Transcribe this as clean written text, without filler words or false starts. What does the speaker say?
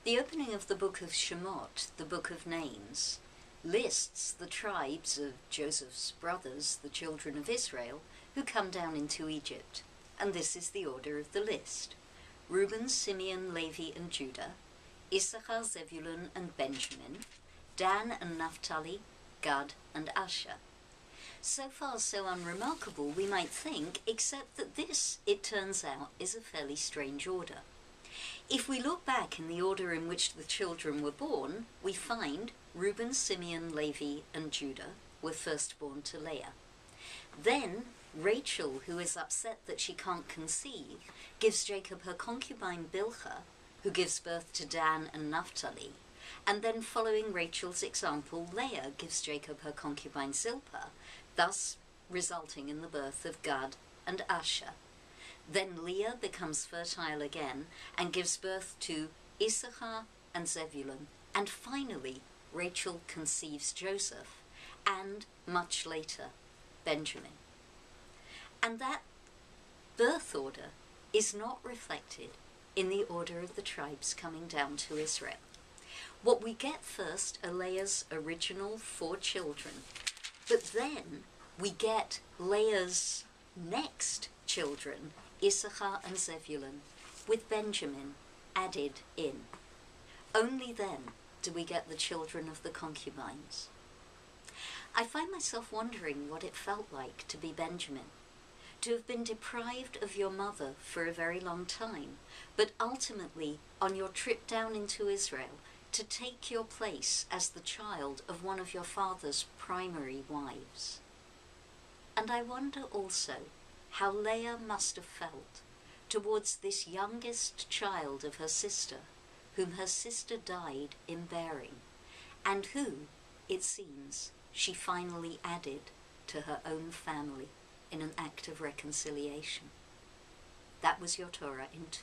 The opening of the book of Shemot, the book of names, lists the tribes of Joseph's brothers, the children of Israel, who come down into Egypt. And this is the order of the list: Reuben, Simeon, Levi, and Judah; Issachar, Zebulun, and Benjamin; Dan and Naphtali; Gad and Asher. So far so unremarkable, we might think, except that this, it turns out, is a fairly strange order. If we look back in the order in which the children were born, we find Reuben, Simeon, Levi, and Judah were firstborn to Leah. Then Rachel, who is upset that she can't conceive, gives Jacob her concubine Bilhah, who gives birth to Dan and Naphtali. And then, following Rachel's example, Leah gives Jacob her concubine Zilpah, thus resulting in the birth of Gad and Asher. Then Leah becomes fertile again and gives birth to Issachar and Zebulun. And finally, Rachel conceives Joseph, and much later, Benjamin. And that birth order is not reflected in the order of the tribes coming down to Israel. What we get first are Leah's original 4 children, but then we get Leah's next children, Issachar and Zebulun, with Benjamin added in. Only then do we get the children of the concubines. I find myself wondering what it felt like to be Benjamin, to have been deprived of your mother for a very long time, but ultimately, on your trip down into Israel, to take your place as the child of one of your father's primary wives. And I wonder also how Leah must have felt towards this youngest child of her sister, whom her sister died in bearing, and who, it seems, she finally added to her own family in an act of reconciliation. That was your Torah in 2.